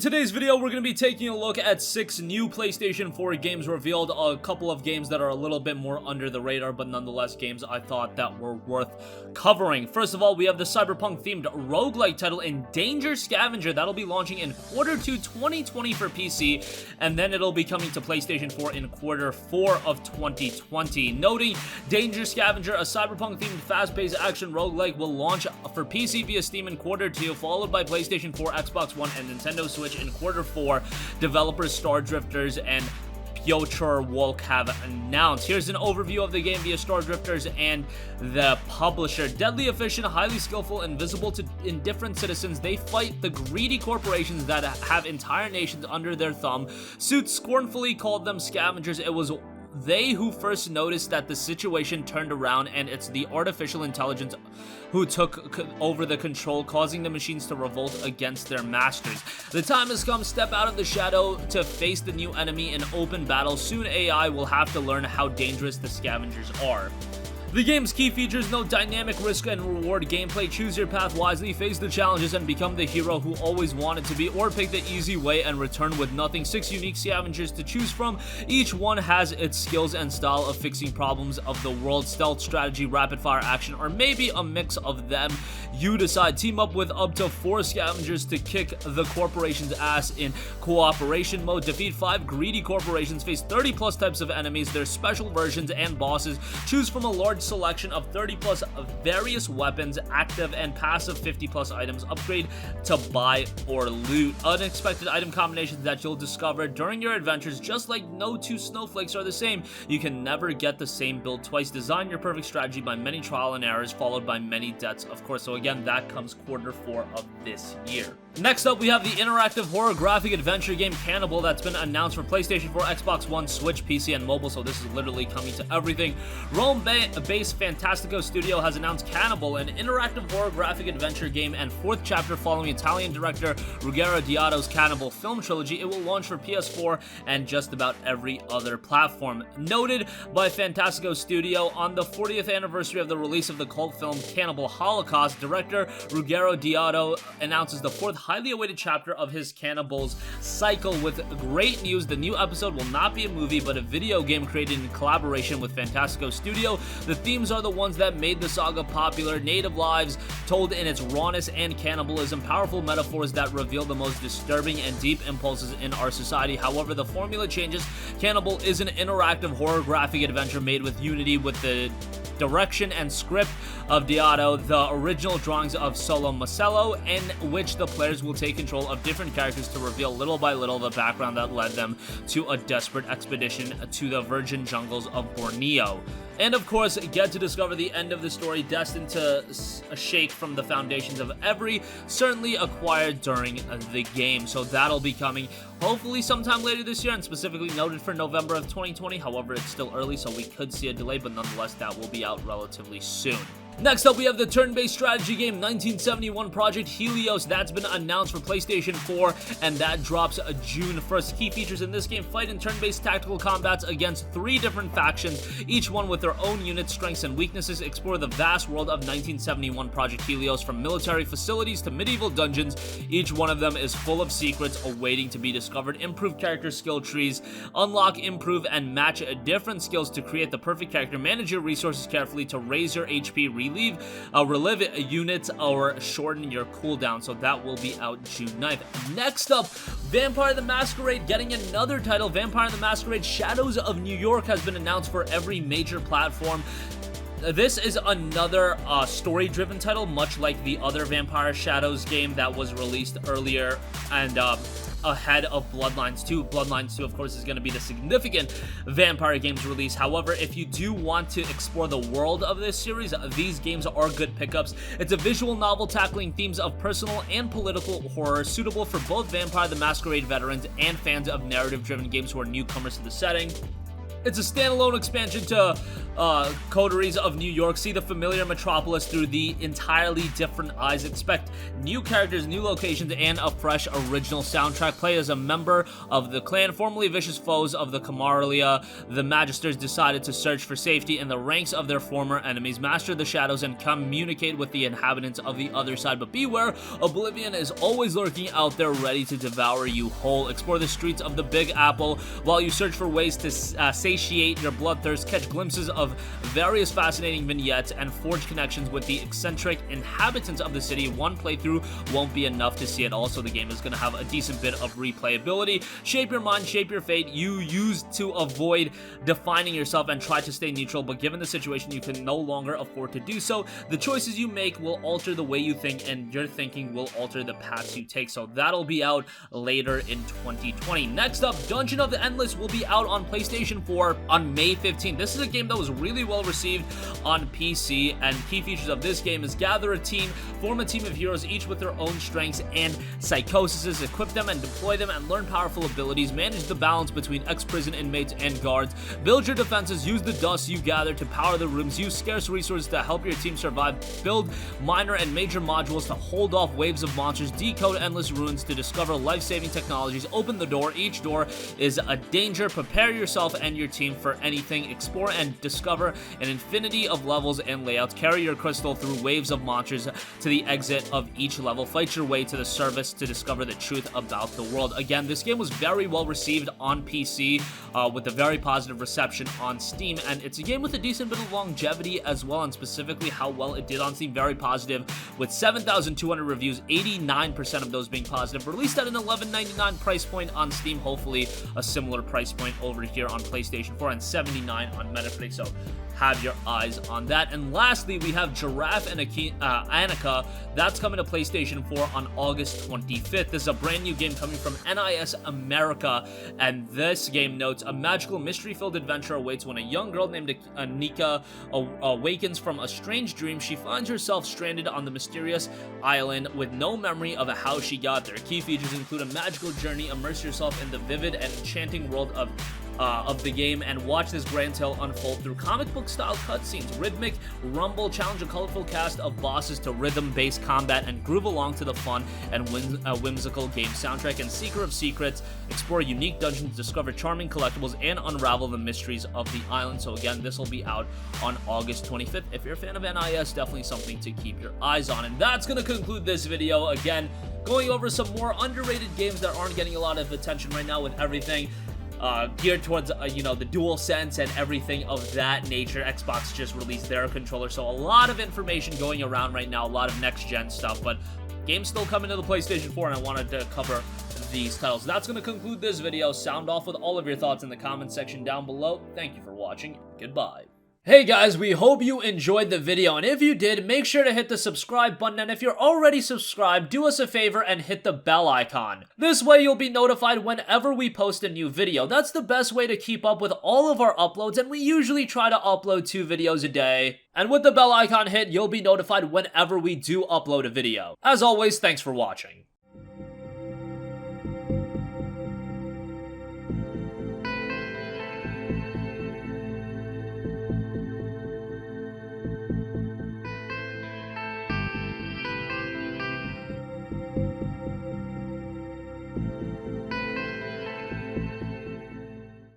today's video, we're going to be taking a look at 6 new PlayStation 4 games revealed, a couple of games that are a little bit more under the radar, but nonetheless games I thought that were worth covering. First of all, we have the cyberpunk-themed roguelike title in Danger Scavenger. That'll be launching in Q2 2020 for PC, and then it'll be coming to PlayStation 4 in Q4 of 2020. Noting, Danger Scavenger, a cyberpunk-themed fast-paced action roguelike, will launch for PC via Steam in Q2, followed by PlayStation 4, Xbox One, and Nintendo Switch in Q4, developers Star Drifters and Piotr Wolk have announced. Here's an overview of the game via Star Drifters and the publisher. Deadly efficient, highly skillful, invisible to indifferent citizens, they fight the greedy corporations that have entire nations under their thumb. Suits scornfully called them scavengers. It was they who first noticed that the situation turned around, and it's the artificial intelligence who took over the control, causing the machines to revolt against their masters. The time has come. Step out of the shadow to face the new enemy in open battle. Soon AI will have to learn how dangerous the scavengers are. The game's key features note dynamic risk and reward gameplay. Choose your path wisely, face the challenges, and become the hero who always wanted to be, or pick the easy way and return with nothing. 6 unique scavengers to choose from. Each one has its skills and style of fixing problems of the world. Stealth, strategy, rapid-fire action, or maybe a mix of them. You decide. Team up with up to 4 scavengers to kick the corporation's ass in cooperation mode. Defeat 5 greedy corporations. Face 30 plus types of enemies, their special versions, and bosses. Choose from a large selection of 30 plus various weapons, active and passive 50 plus items. Upgrade to buy or loot. Unexpected item combinations that you'll discover during your adventures. Just like no two snowflakes are the same, you can never get the same build twice. Design your perfect strategy by many trial and errors, followed by many deaths, of course. So again, that comes Q4 of this year. Next up, we have the interactive horror graphic adventure game Cannibal that's been announced for PlayStation 4, Xbox One, Switch, PC, and mobile, so this is literally coming to everything. Rome-based Fantastico Studio has announced Cannibal, an interactive horror graphic adventure game and 4th chapter following Italian director Ruggero Deodato's Cannibal film trilogy. It will launch for PS4 and just about every other platform. Noted by Fantastico Studio, on the 40th anniversary of the release of the cult film Cannibal Holocaust, director Ruggero Deodato announces the 4th highly awaited chapter of his Cannibals cycle. With great news, the new episode will not be a movie but a video game created in collaboration with Fantastico Studio. The themes are the ones that made the saga popular: native lives told in its rawness and cannibalism, powerful metaphors that reveal the most disturbing and deep impulses in our society. However, the formula changes. Cannibal is an interactive horror graphic adventure made with Unity, with the direction and script of Deodato, the original drawings of Solo Marcello, in which the players will take control of different characters to reveal little by little the background that led them to a desperate expedition to the virgin jungles of Borneo. And of course, get to discover the end of the story, destined to shake from the foundations of every certainly acquired during the game. So that'll be coming hopefully sometime later this year, and specifically noted for November of 2020. However, it's still early, so we could see a delay, but nonetheless, that will be out relatively soon. Next up, we have the turn-based strategy game 1971 Project Helios. That's been announced for PlayStation 4, and that drops June 1st. Key features in this game: fight in turn-based tactical combats against 3 different factions, each one with their own unit strengths and weaknesses. Explore the vast world of 1971 Project Helios, from military facilities to medieval dungeons. Each one of them is full of secrets awaiting to be discovered. Improve character skill trees. Unlock, improve, and match different skills to create the perfect character. Manage your resources carefully to raise your HP, relive units, or shorten your cooldown. So that will be out June 9th. Next up, Vampire the Masquerade getting another title. Vampire the Masquerade Shadows of New York has been announced for every major platform. This is another story-driven title, much like the other Vampire Shadows game that was released earlier and ahead of Bloodlines 2. Bloodlines 2, of course, is going to be the significant Vampire games release. However, if you do want to explore the world of this series, these games are good pickups. It's a visual novel tackling themes of personal and political horror, suitable for both Vampire the Masquerade veterans and fans of narrative-driven games who are newcomers to the setting. It's a standalone expansion to coteries of New York, see the familiar metropolis through the entirely different eyes. Expect new characters, new locations, and a fresh original soundtrack. Play as a member of the clan formerly vicious foes of the Camarilla. The Magisters decided to search for safety in the ranks of their former enemies, master the shadows, and communicate with the inhabitants of the other side. But beware, Oblivion is always lurking out there ready to devour you whole. Explore the streets of the Big Apple while you search for ways to satiate your bloodthirst, catch glimpses of various fascinating vignettes, and forge connections with the eccentric inhabitants of the city. One playthrough won't be enough to see it all, so the game is going to have a decent bit of replayability. Shape your mind, shape your fate. You used to avoid defining yourself and try to stay neutral, but given the situation, you can no longer afford to do so. The choices you make will alter the way you think, and your thinking will alter the paths you take, so that'll be out later in 2020. Next up, Dungeon of the Endless will be out on PlayStation 4 on May 15th. This is a game that was really well received on PC, and key features of this game is gather a team, form a team of heroes, each with their own strengths and psychoses, equip them and deploy them, and learn powerful abilities, manage the balance between ex-prison inmates and guards, build your defenses, use the dust you gather to power the rooms, use scarce resources to help your team survive, build minor and major modules to hold off waves of monsters, decode endless ruins to discover life-saving technologies, open the door. Each door is a danger. Prepare yourself and your team for anything. Explore and discover an infinity of levels and layouts. Carry your crystal through waves of monsters to the exit of each level. Fight your way to the surface to discover the truth about the world. Again, this game was very well received on PC with a very positive reception on Steam, and it's a game with a decent bit of longevity as well, and specifically how well it did on Steam. Very positive with 7,200 reviews, 89% of those being positive. Released at an $11.99 price point on Steam, hopefully a similar price point over here on PlayStation 4, and 79 on Metacritic, so have your eyes on that. And lastly, we have Giraffe and A Key, that's coming to PlayStation 4 on August 25th. This is a brand new game coming from NIS America, and this game notes a magical mystery-filled adventure awaits when a young girl named Anika awakens from a strange dream. She finds herself stranded on the mysterious island with no memory of how she got there. Key features include a magical journey, immerse yourself in the vivid and enchanting world of the game, and watch this grand tale unfold through comic book style cutscenes, rhythmic rumble, challenge a colorful cast of bosses to rhythm-based combat, and groove along to the fun and whimsical game soundtrack. And Seeker of Secrets, explore unique dungeons, discover charming collectibles, and unravel the mysteries of the island. So again, this will be out on August 25th. If you're a fan of NIS, definitely something to keep your eyes on. And that's going to conclude this video. Again, going over some more underrated games that aren't getting a lot of attention right now, with everything geared towards, you know, the DualSense and everything of that nature. Xbox just released their controller, so a lot of information going around right now, a lot of next-gen stuff, but games still coming to the PlayStation 4, and I wanted to cover these titles. That's going to conclude this video. Sound off with all of your thoughts in the comment section down below. Thank you for watching. Goodbye. Hey guys, we hope you enjoyed the video, and if you did, make sure to hit the subscribe button, and if you're already subscribed, do us a favor and hit the bell icon. This way you'll be notified whenever we post a new video. That's the best way to keep up with all of our uploads, and we usually try to upload 2 videos a day. And with the bell icon hit, you'll be notified whenever we do upload a video. As always, thanks for watching.